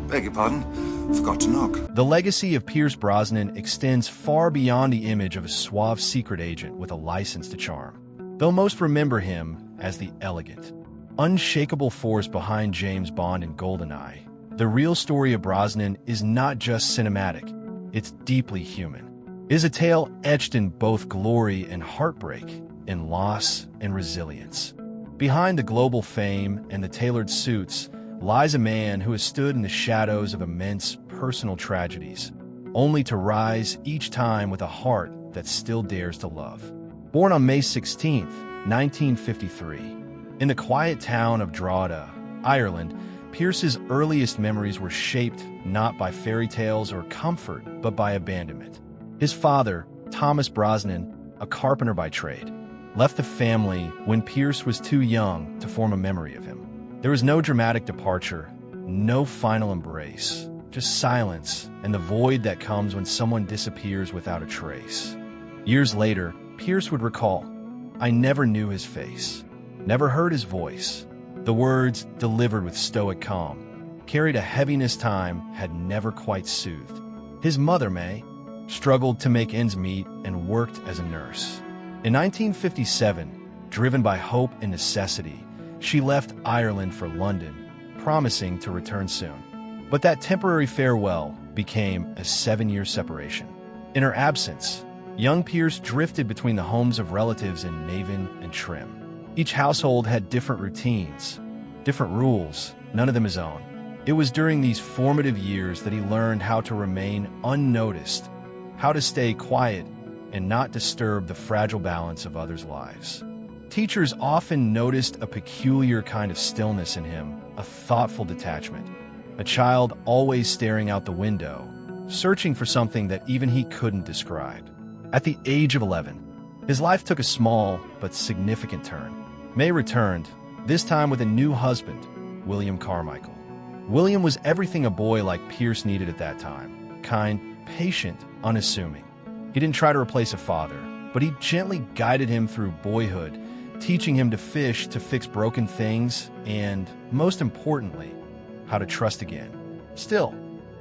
Beg your pardon? Forgot to knock. The legacy of Pierce Brosnan extends far beyond the image of a suave secret agent with a license to charm. Though most remember him as the elegant, unshakable force behind James Bond and GoldenEye, the real story of Brosnan is not just cinematic, it's deeply human. It is a tale etched in both glory and heartbreak, in loss and resilience. Behind the global fame and the tailored suits lies a man who has stood in the shadows of immense personal tragedies, only to rise each time with a heart that still dares to love. Born on May 16, 1953, in the quiet town of Drogheda, Ireland, Pierce's earliest memories were shaped not by fairy tales or comfort, but by abandonment. His father, Thomas Brosnan, a carpenter by trade, left the family when Pierce was too young to form a memory of him. There was no dramatic departure, no final embrace, just silence and the void that comes when someone disappears without a trace. Years later, Pierce would recall, "I never knew his face, never heard his voice." The words, delivered with stoic calm, carried a heaviness time had never quite soothed. His mother, May, struggled to make ends meet and worked as a nurse. In 1957, driven by hope and necessity, she left Ireland for London, promising to return soon. But that temporary farewell became a 7-year separation. In her absence, young Pierce drifted between the homes of relatives in Navan and Trim. Each household had different routines, different rules, none of them his own. It was during these formative years that he learned how to remain unnoticed, how to stay quiet and not disturb the fragile balance of others' lives. Teachers often noticed a peculiar kind of stillness in him, a thoughtful detachment, a child always staring out the window, searching for something that even he couldn't describe. At the age of 11, his life took a small but significant turn. May returned, this time with a new husband, William Carmichael. William was everything a boy like Pierce needed at that time: kind, patient, unassuming. He didn't try to replace a father, but he gently guided him through boyhood, teaching him to fish, to fix broken things, and, most importantly, how to trust again. Still,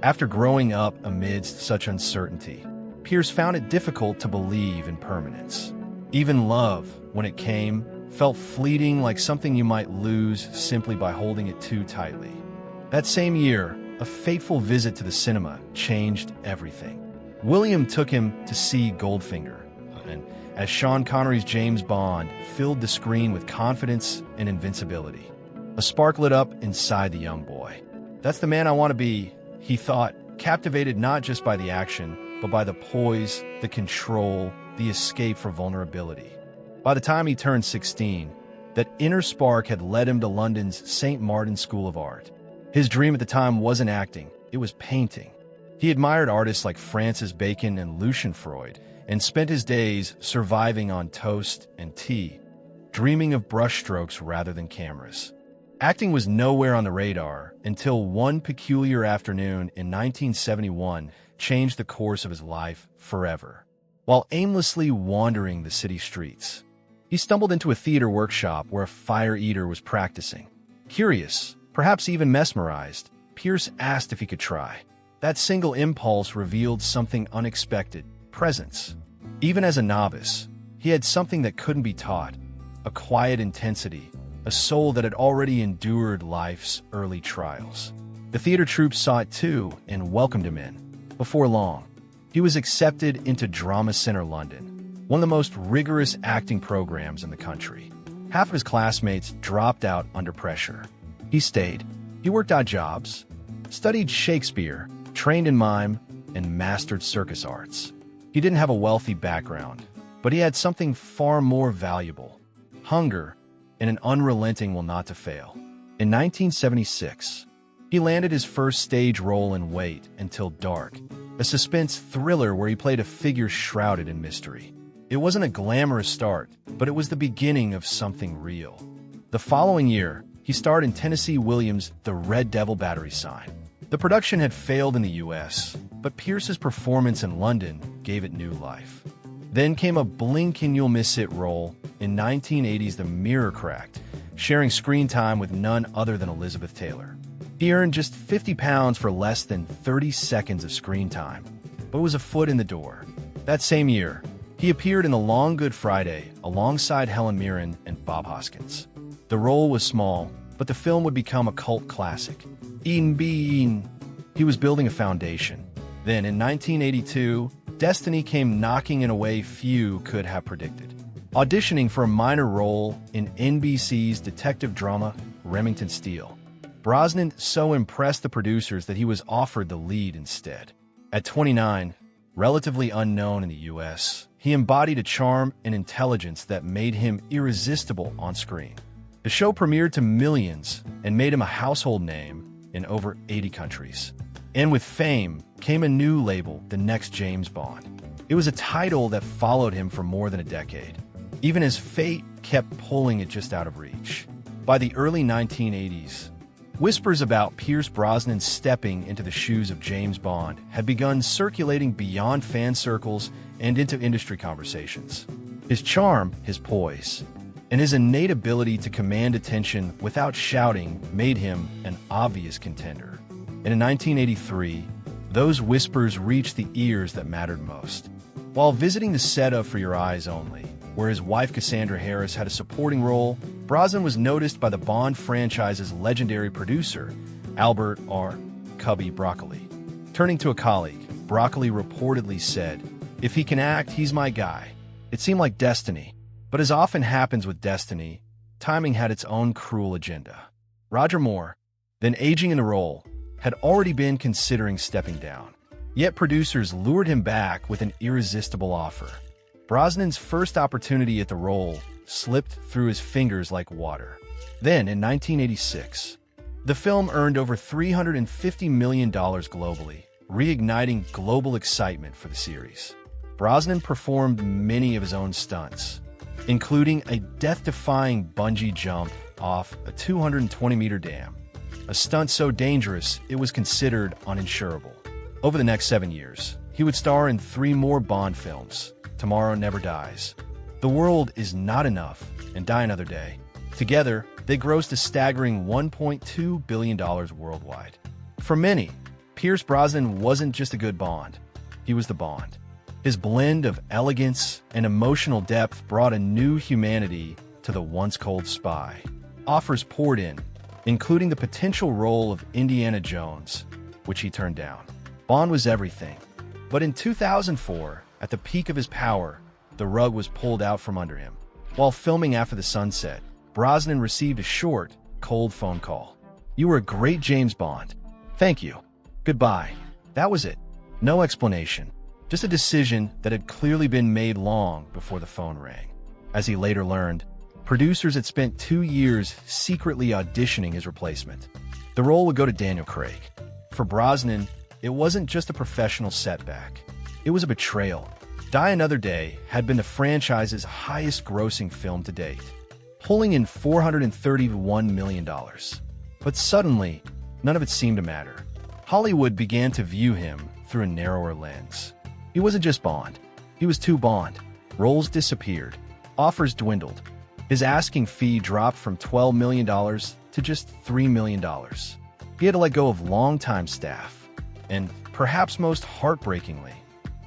after growing up amidst such uncertainty, Pierce found it difficult to believe in permanence. Even love, when it came, felt fleeting, like something you might lose simply by holding it too tightly. That same year, a fateful visit to the cinema changed everything. William took him to see Goldfinger, and as Sean Connery's James Bond filled the screen with confidence and invincibility, a spark lit up inside the young boy. "That's the man I want to be," he thought, captivated not just by the action, but by the poise, the control, the escape for vulnerability. By the time he turned 16, that inner spark had led him to London's St. Martin's School of Art. His dream at the time wasn't acting, it was painting. He admired artists like Francis Bacon and Lucian Freud, and spent his days surviving on toast and tea, dreaming of brushstrokes rather than cameras. Acting was nowhere on the radar until one peculiar afternoon in 1971 changed the course of his life forever. While aimlessly wandering the city streets, he stumbled into a theater workshop where a fire eater was practicing. Curious, perhaps even mesmerized, Pierce asked if he could try. That single impulse revealed something unexpected: presence. Even as a novice, he had something that couldn't be taught: a quiet intensity, a soul that had already endured life's early trials. The theater troupe saw it too and welcomed him in. Before long, he was accepted into Drama Centre London, one of the most rigorous acting programs in the country. Half of his classmates dropped out under pressure. He stayed. He worked odd jobs, studied Shakespeare, trained in mime, and mastered circus arts. He didn't have a wealthy background, but he had something far more valuable: hunger and an unrelenting will not to fail. In 1976, he landed his first stage role in Wait Until Dark, a suspense thriller where he played a figure shrouded in mystery. It wasn't a glamorous start, but it was the beginning of something real. The following year, he starred in Tennessee Williams' The Red Devil Battery Sign. The production had failed in the US, but Pierce's performance in London gave it new life. Then came a blink-and-you'll-miss-it role in 1980's The Mirror Cracked, sharing screen time with none other than Elizabeth Taylor. He earned just £50 for less than 30 seconds of screen time, but was a foot in the door. That same year, he appeared in The Long Good Friday alongside Helen Mirren and Bob Hoskins. The role was small, but the film would become a cult classic. He was building a foundation. Then, in 1982, destiny came knocking in a way few could have predicted. Auditioning for a minor role in NBC's detective drama Remington Steele, Brosnan so impressed the producers that he was offered the lead instead. At 29, relatively unknown in the U.S., he embodied a charm and intelligence that made him irresistible on screen. The show premiered to millions and made him a household name in over 80 countries. And with fame came a new label, the next James Bond. It was a title that followed him for more than a decade, even as fate kept pulling it just out of reach. By the early 1980s, whispers about Pierce Brosnan stepping into the shoes of James Bond had begun circulating beyond fan circles and into industry conversations. His charm, his poise, and his innate ability to command attention without shouting made him an obvious contender. And in 1983, those whispers reached the ears that mattered most. While visiting the set of For Your Eyes Only, where his wife Cassandra Harris had a supporting role, Brosnan was noticed by the Bond franchise's legendary producer, Albert R. Cubby Broccoli. Turning to a colleague, Broccoli reportedly said, "If he can act, he's my guy." It seemed like destiny, but as often happens with destiny, timing had its own cruel agenda. Roger Moore, then aging in the role, had already been considering stepping down. Yet producers lured him back with an irresistible offer. Brosnan's first opportunity at the role slipped through his fingers like water. Then, in 1986, the film earned over $350 million globally, reigniting global excitement for the series. Brosnan performed many of his own stunts, including a death-defying bungee jump off a 220-meter dam, a stunt so dangerous it was considered uninsurable. Over the next 7 years, he would star in 3 more Bond films: Tomorrow Never Dies, The World Is Not Enough, and Die Another Day. Together, they grossed a staggering $1.2 billion worldwide. For many, Pierce Brosnan wasn't just a good Bond. He was the Bond. His blend of elegance and emotional depth brought a new humanity to the once-cold spy. Offers poured in, including the potential role of Indiana Jones, which he turned down. Bond was everything. But in 2004, at the peak of his power, the rug was pulled out from under him. While filming After the Sunset, Brosnan received a short, cold phone call. "You were a great James Bond. Thank you. Goodbye." That was it. No explanation. Just a decision that had clearly been made long before the phone rang. As he later learned, producers had spent 2 years secretly auditioning his replacement. The role would go to Daniel Craig. For Brosnan, it wasn't just a professional setback. It was a betrayal. Die Another Day had been the franchise's highest-grossing film to date, pulling in $431 million. But suddenly, none of it seemed to matter. Hollywood began to view him through a narrower lens. He wasn't just Bond. He was too Bond. Roles disappeared. Offers dwindled. His asking fee dropped from $12 million to just $3 million. He had to let go of longtime staff. And, perhaps most heartbreakingly,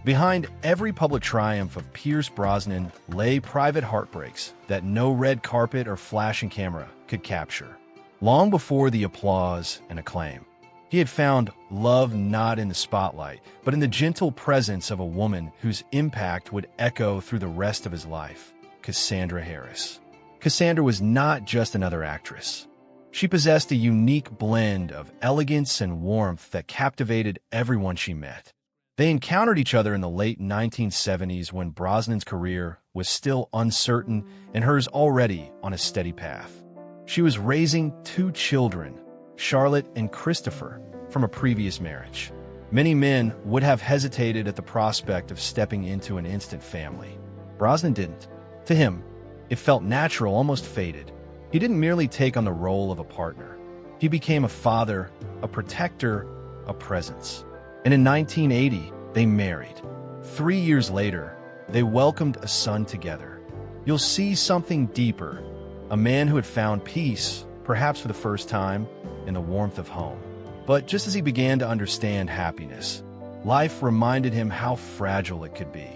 behind every public triumph of Pierce Brosnan lay private heartbreaks that no red carpet or flashing camera could capture. Long before the applause and acclaim, he had found love not in the spotlight, but in the gentle presence of a woman whose impact would echo through the rest of his life: Cassandra Harris. Cassandra was not just another actress. She possessed a unique blend of elegance and warmth that captivated everyone she met. They encountered each other in the late 1970s when Brosnan's career was still uncertain and hers already on a steady path. She was raising 2 children, Charlotte and Christopher, from a previous marriage. Many men would have hesitated at the prospect of stepping into an instant family. Brosnan didn't. To him, it felt natural, almost fated. He didn't merely take on the role of a partner. He became a father, a protector, a presence. And in 1980, they married. 3 years later, they welcomed a son together. You'll see something deeper. A man who had found peace, perhaps for the first time, in the warmth of home. But just as he began to understand happiness, life reminded him how fragile it could be.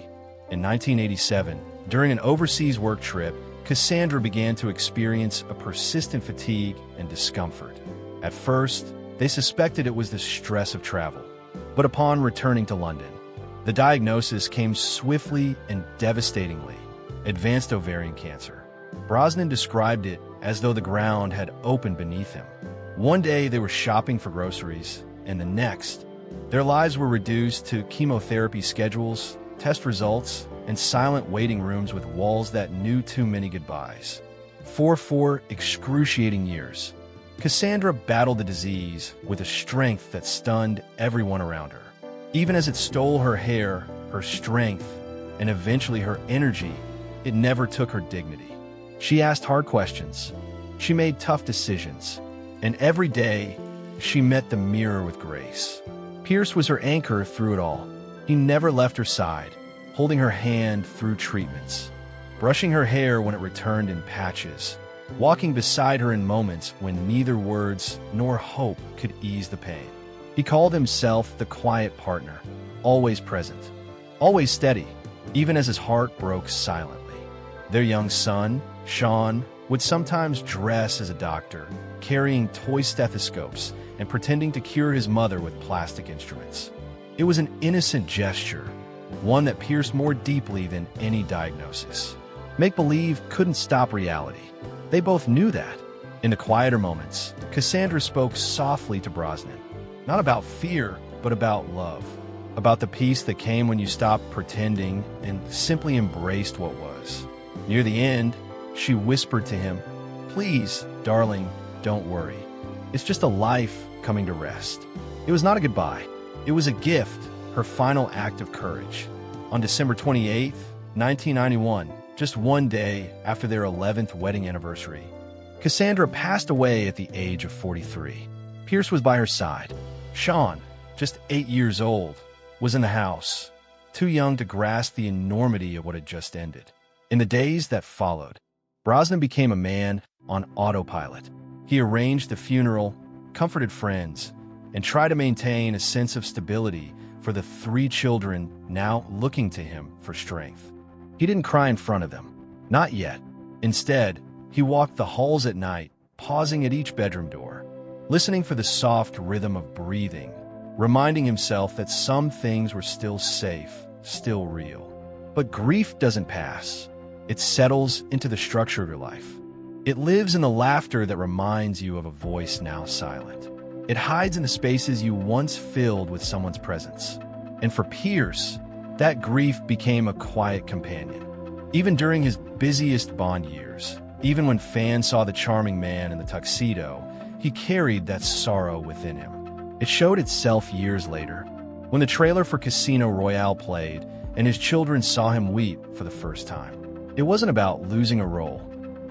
In 1987, during an overseas work trip, Cassandra began to experience a persistent fatigue and discomfort. At first, they suspected it was the stress of travel. But upon returning to London, the diagnosis came swiftly and devastatingly: advanced ovarian cancer. Brosnan described it as though the ground had opened beneath him. One day they were shopping for groceries, and the next, their lives were reduced to chemotherapy schedules, test results, and silent waiting rooms with walls that knew too many goodbyes. For 4 excruciating years, Cassandra battled the disease with a strength that stunned everyone around her. Even as it stole her hair, her strength, and eventually her energy, it never took her dignity. She asked hard questions. She made tough decisions. And every day, she met the mirror with grace. Pierce was her anchor through it all. He never left her side, holding her hand through treatments, brushing her hair when it returned in patches, walking beside her in moments when neither words nor hope could ease the pain. He called himself the quiet partner, always present, always steady, even as his heart broke silently. Their young son, Sean, would sometimes dress as a doctor, carrying toy stethoscopes and pretending to cure his mother with plastic instruments. It was an innocent gesture, one that pierced more deeply than any diagnosis. Make-believe couldn't stop reality. They both knew that. In the quieter moments, Cassandra spoke softly to Brosnan, not about fear, but about love, about the peace that came when you stopped pretending and simply embraced what was. Near the end, she whispered to him, "Please, darling, don't worry. It's just a life coming to rest." It was not a goodbye. It was a gift, her final act of courage. On December 28, 1991, just one day after their 11th wedding anniversary, Cassandra passed away at the age of 43. Pierce was by her side. Sean, just 8 years old, was in the house, too young to grasp the enormity of what had just ended. In the days that followed, Brosnan became a man on autopilot. He arranged the funeral, comforted friends, and tried to maintain a sense of stability for the 3 children now looking to him for strength. He didn't cry in front of them. Not yet. Instead, he walked the halls at night, pausing at each bedroom door, listening for the soft rhythm of breathing, reminding himself that some things were still safe, still real. But grief doesn't pass. It settles into the structure of your life. It lives in the laughter that reminds you of a voice now silent. It hides in the spaces you once filled with someone's presence. And for Pierce, that grief became a quiet companion. Even during his busiest Bond years, even when fans saw the charming man in the tuxedo, he carried that sorrow within him. It showed itself years later, when the trailer for Casino Royale played and his children saw him weep for the first time. It wasn't about losing a role.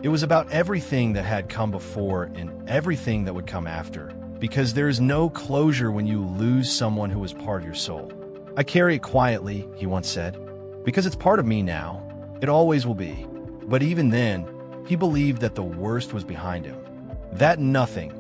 It was about everything that had come before and everything that would come after, because there is no closure when you lose someone who was part of your soul. "I carry it quietly," he once said, "because it's part of me now. It always will be." But even then, he believed that the worst was behind him. That nothing,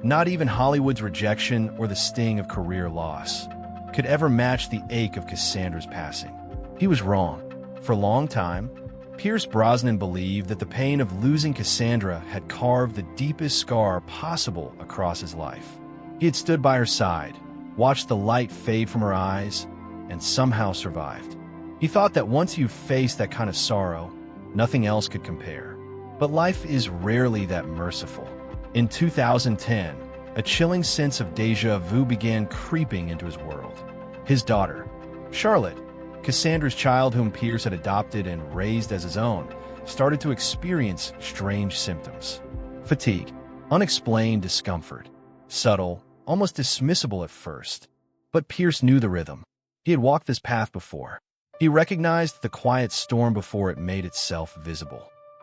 not even Hollywood's rejection or the sting of career loss, could ever match the ache of Cassandra's passing. He was wrong. For a long time, Pierce Brosnan believed that the pain of losing Cassandra had carved the deepest scar possible across his life. He had stood by her side, watched the light fade from her eyes, and somehow survived. He thought that once you faced that kind of sorrow, nothing else could compare. But life is rarely that merciful. In 2010, a chilling sense of déjà vu began creeping into his world. His daughter, Charlotte, Cassandra's child whom Pierce had adopted and raised as his own, started to experience strange symptoms. Fatigue, unexplained discomfort, subtle, almost dismissible at first. But Pierce knew the rhythm. He had walked this path before. He recognized the quiet storm before it made itself visible.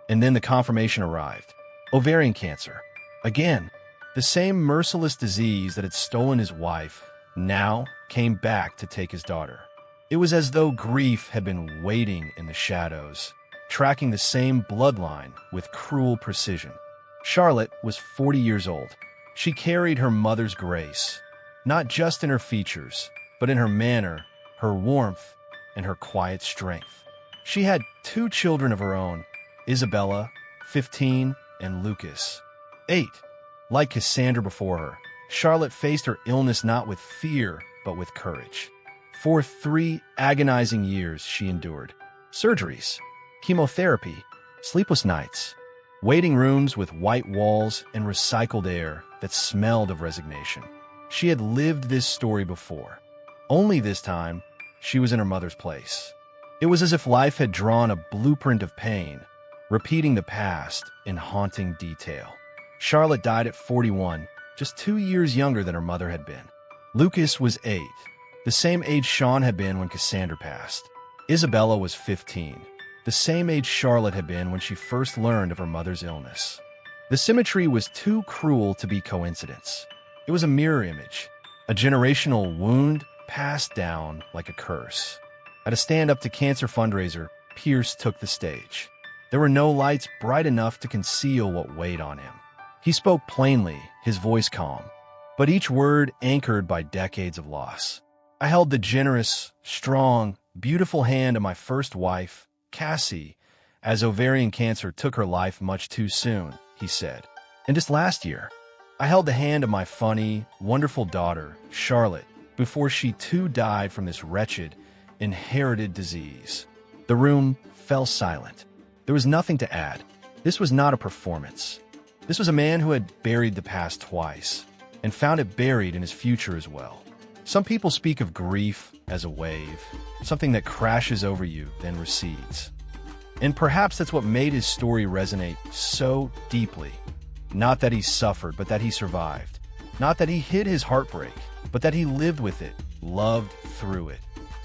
And then the confirmation arrived. Ovarian cancer. Again, the same merciless disease that had stolen his wife now came back to take his daughter. It was as though grief had been waiting in the shadows, tracking the same bloodline with cruel precision. Charlotte was 40 years old, She carried her mother's grace, not just in her features, but in her manner, her warmth, and her quiet strength. She had 2 children of her own, Isabella, 15, and Lucas, 8. Like Cassandra before her, Charlotte faced her illness not with fear, but with courage. For 3 agonizing years she endured surgeries, chemotherapy, sleepless nights, waiting rooms with white walls and recycled air that smelled of resignation. She had lived this story before. Only this time, she was in her mother's place. It was as if life had drawn a blueprint of pain, repeating the past in haunting detail. Charlotte died at 41, just 2 years younger than her mother had been. Lucas was 8, the same age Sean had been when Cassandra passed. Isabella was 15, the same age Charlotte had been when she first learned of her mother's illness. The symmetry was too cruel to be coincidence. It was a mirror image, a generational wound passed down like a curse. At a Stand Up to Cancer fundraiser, Pierce took the stage. There were no lights bright enough to conceal what weighed on him. He spoke plainly, his voice calm, but each word anchored by decades of loss. I held the generous, strong, beautiful hand of my first wife, Cassie, as ovarian cancer took her life much too soon, he said. And just last year, I held the hand of my funny, wonderful daughter, Charlotte, before she too died from this wretched, inherited disease. The room fell silent. There was nothing to add. This was not a performance. This was a man who had buried the past twice, and found it buried in his future as well. Some people speak of grief as a wave, something that crashes over you, then recedes. And perhaps that's what made his story resonate so deeply. Not that he suffered, but that he survived. Not that he hid his heartbreak, but that he lived with it, loved through it,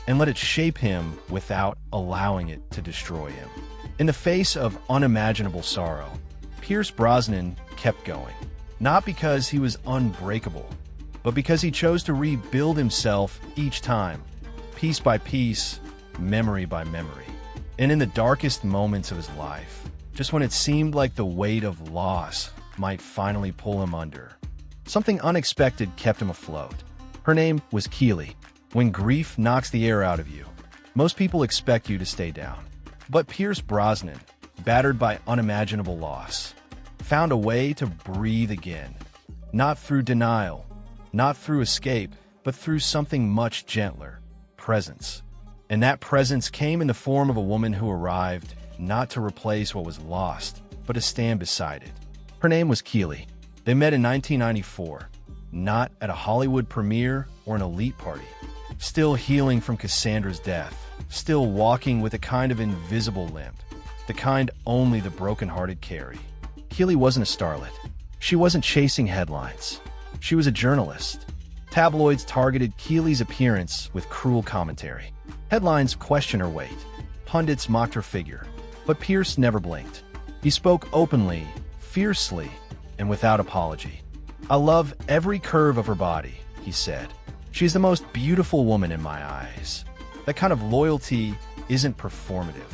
and let it shape him without allowing it to destroy him. In the face of unimaginable sorrow, Pierce Brosnan kept going, not because he was unbreakable, but because he chose to rebuild himself each time, piece by piece, memory by memory. And in the darkest moments of his life, just when it seemed like the weight of loss might finally pull him under, something unexpected kept him afloat. Her name was Keely. When grief knocks the air out of you, most people expect you to stay down. But Pierce Brosnan, battered by unimaginable loss, found a way to breathe again. Not through denial, not through escape, but through something much gentler, presence. And that presence came in the form of a woman who arrived not to replace what was lost, but to stand beside it. Her name was Keely. They met in 1994, not at a Hollywood premiere or an elite party. Still healing from Cassandra's death, still walking with a kind of invisible limp, the kind only the brokenhearted carry. Keely wasn't a starlet. She wasn't chasing headlines. She was a journalist. Tabloids targeted Keely's appearance with cruel commentary. Headlines questioned her weight. Pundits mocked her figure. But Pierce never blinked. He spoke openly, fiercely, and without apology. "I love every curve of her body," he said. "She's the most beautiful woman in my eyes." That kind of loyalty isn't performative.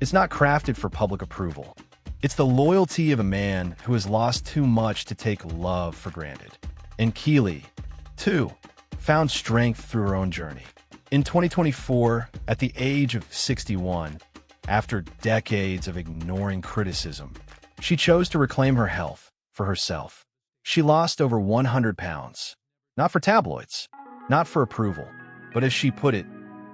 It's not crafted for public approval. It's the loyalty of a man who has lost too much to take love for granted. And Keely, too, found strength through her own journey. In 2024, at the age of 61, after decades of ignoring criticism, she chose to reclaim her health for herself. She lost over 100 pounds. Not for tabloids, not for approval, but as she put it,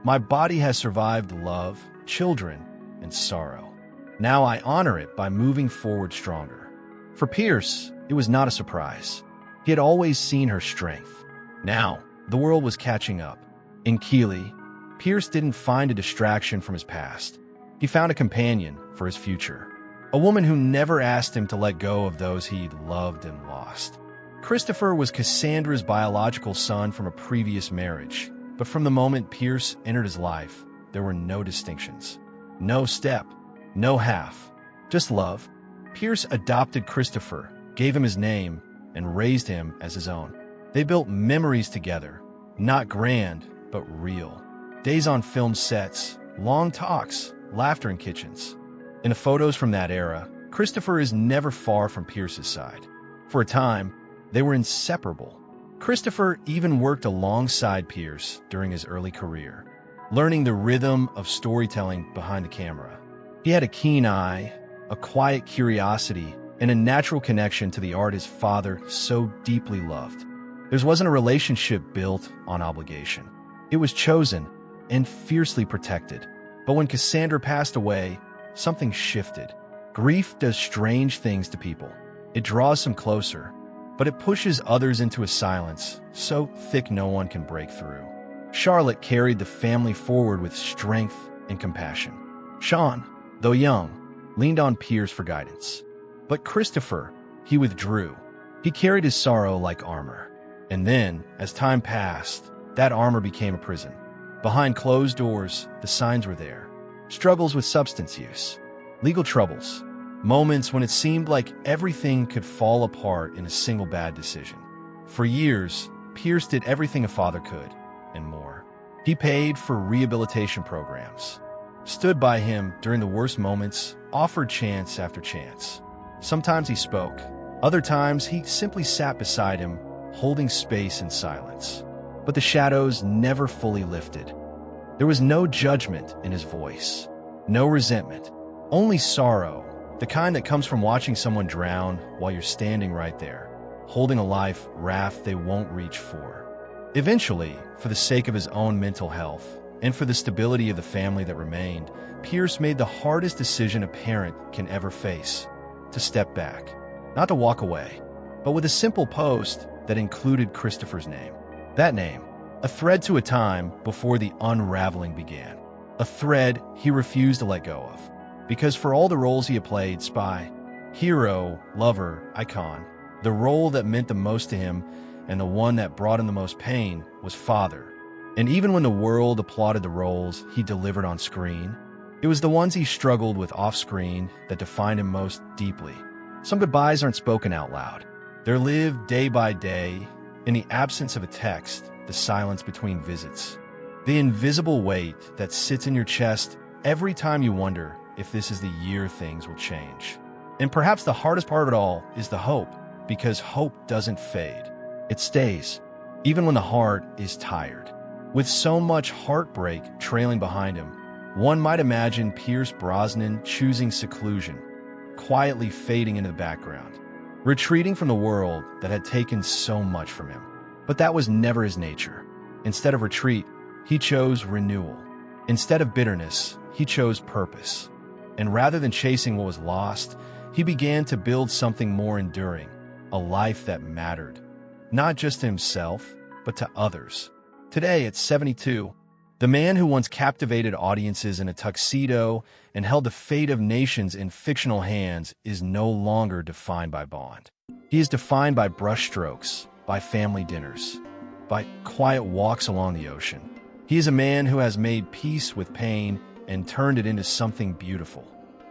"My body has survived love, children, and sorrow. Now I honor it by moving forward stronger." For Pierce, it was not a surprise. He had always seen her strength. Now, the world was catching up. In Keely, Pierce didn't find a distraction from his past. He found a companion for his future. A woman who never asked him to let go of those he'd loved and lost. Christopher was Cassandra's biological son from a previous marriage, but from the moment Pierce entered his life, there were no distinctions. No step, no half, just love. Pierce adopted Christopher, gave him his name, and raised him as his own. They built memories together, not grand, but real. Days on film sets, long talks, laughter in kitchens. In the photos from that era, Christopher is never far from Pierce's side. For a time, They were inseparable. Christopher even worked alongside Pierce during his early career, learning the rhythm of storytelling behind the camera. He had a keen eye, a quiet curiosity, and a natural connection to the art his father so deeply loved. There wasn't a relationship built on obligation. It was chosen and fiercely protected. But when Cassandra passed away, something shifted. Grief does strange things to people. It draws them closer, but it pushes others into a silence so thick no one can break through. Charlotte carried the family forward with strength and compassion. Sean, though young, leaned on Pierce for guidance. But Christopher, he withdrew. He carried his sorrow like armor. And then, as time passed, that armor became a prison. Behind closed doors, the signs were there. Struggles with substance use, legal troubles, moments when it seemed like everything could fall apart in a single bad decision. For years, Pierce did everything a father could, and more. He paid for rehabilitation programs, stood by him during the worst moments, offered chance after chance. Sometimes he spoke. Other times, he simply sat beside him, holding space in silence. But the shadows never fully lifted. There was no judgment in his voice, no resentment, only sorrow, the kind that comes from watching someone drown while you're standing right there, holding a life raft they won't reach for. Eventually, for the sake of his own mental health and for the stability of the family that remained, Pierce made the hardest decision a parent can ever face: to step back, not to walk away, but with a simple post that included Christopher's name. That name, a thread to a time before the unraveling began. A thread he refused to let go of. Because for all the roles he had played, spy, hero, lover, icon, the role that meant the most to him and the one that brought him the most pain was father. And even when the world applauded the roles he delivered on screen, it was the ones he struggled with off-screen that defined him most deeply. Some goodbyes aren't spoken out loud. They're lived day by day, in the absence of a text, the silence between visits. The invisible weight that sits in your chest every time you wonder if this is the year things will change. And perhaps the hardest part of it all is the hope, because hope doesn't fade. It stays, even when the heart is tired. With so much heartbreak trailing behind him, one might imagine Pierce Brosnan choosing seclusion, quietly fading into the background, retreating from the world that had taken so much from him. But that was never his nature. Instead of retreat, he chose renewal. Instead of bitterness, he chose purpose. And rather than chasing what was lost, he began to build something more enduring, a life that mattered, not just to himself, but to others. Today, at 72, the man who once captivated audiences in a tuxedo and held the fate of nations in fictional hands is no longer defined by Bond. He is defined by brushstrokes, by family dinners, by quiet walks along the ocean. He is a man who has made peace with pain and turned it into something beautiful.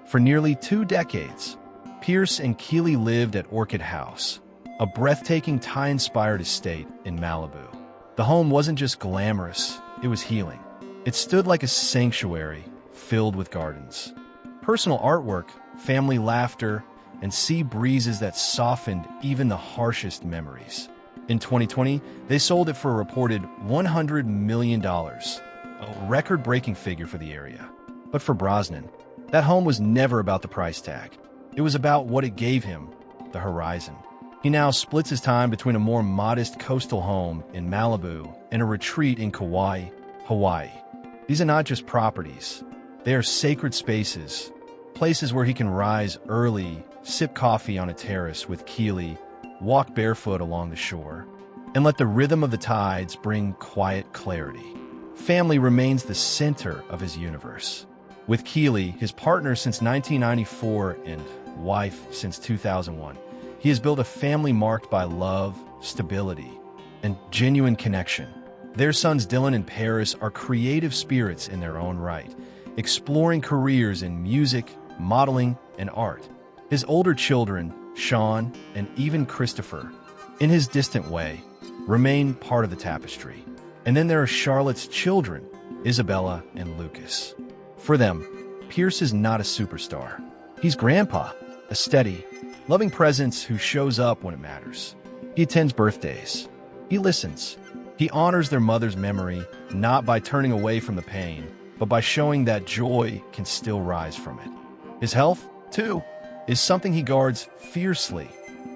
For nearly 2 decades, Pierce and Keeley lived at Orchid House, a breathtaking Thai-inspired estate in Malibu. The home wasn't just glamorous, it was healing. It stood like a sanctuary filled with gardens, personal artwork, family laughter, and sea breezes that softened even the harshest memories. In 2020, they sold it for a reported $100 million, a record-breaking figure for the area. But for Brosnan, that home was never about the price tag. It was about what it gave him, the horizon. He now splits his time between a more modest coastal home in Malibu and a retreat in Kauai, Hawaii. These are not just properties. They are sacred spaces, places where he can rise early, sip coffee on a terrace with Keeley, walk barefoot along the shore, and let the rhythm of the tides bring quiet clarity. Family remains the center of his universe. With Keeley, his partner since 1994 and wife since 2001, he has built a family marked by love, stability, and genuine connection. Their sons Dylan and Paris are creative spirits in their own right, exploring careers in music, modeling, and art. His older children, Sean, and even Christopher, in his distant way, remain part of the tapestry. And then there are Charlotte's children, Isabella and Lucas. For them, Pierce is not a superstar. He's grandpa, a steady, loving presence who shows up when it matters. He attends birthdays. He listens. He honors their mother's memory, not by turning away from the pain, but by showing that joy can still rise from it. His health, too, is something he guards fiercely,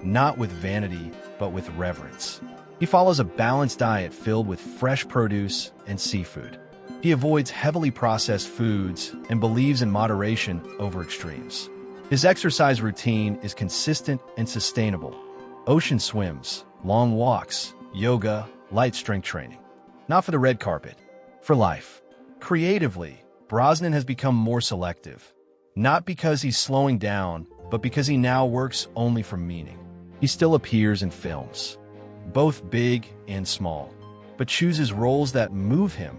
not with vanity, but with reverence. He follows a balanced diet filled with fresh produce and seafood. He avoids heavily processed foods and believes in moderation over extremes. His exercise routine is consistent and sustainable. Ocean swims, long walks, yoga, light strength training. Not for the red carpet, for life. Creatively, Brosnan has become more selective. Not because he's slowing down, but because he now works only for meaning. He still appears in films, both big and small, but chooses roles that move him,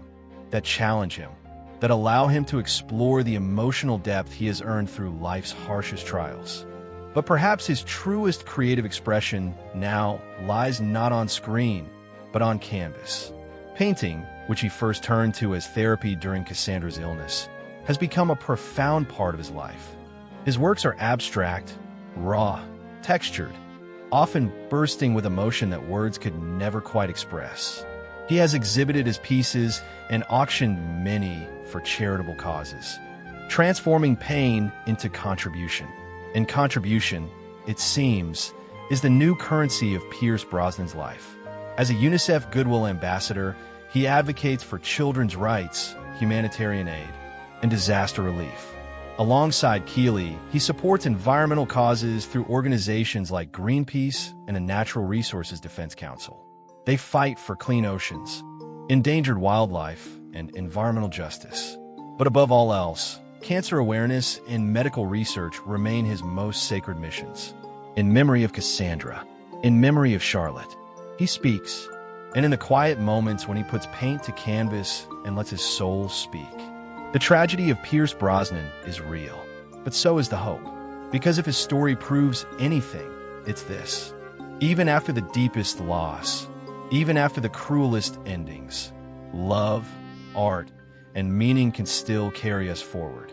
that challenge him, that allow him to explore the emotional depth he has earned through life's harshest trials. But perhaps his truest creative expression now lies not on screen, but on canvas. Painting, which he first turned to as therapy during Cassandra's illness, has become a profound part of his life. His works are abstract, raw, textured, often bursting with emotion that words could never quite express. He has exhibited his pieces and auctioned many for charitable causes, transforming pain into contribution. And contribution, it seems, is the new currency of Pierce Brosnan's life. As a UNICEF Goodwill Ambassador, he advocates for children's rights, humanitarian aid, and disaster relief. Alongside Keeley, he supports environmental causes through organizations like Greenpeace and the Natural Resources Defense Council. They fight for clean oceans, endangered wildlife, and environmental justice. But above all else, cancer awareness and medical research remain his most sacred missions. In memory of Cassandra, in memory of Charlotte, he speaks, and in the quiet moments when he puts paint to canvas and lets his soul speak. The tragedy of Pierce Brosnan is real, but so is the hope. Because if his story proves anything, it's this. Even after the deepest loss, even after the cruelest endings, love, art, and meaning can still carry us forward.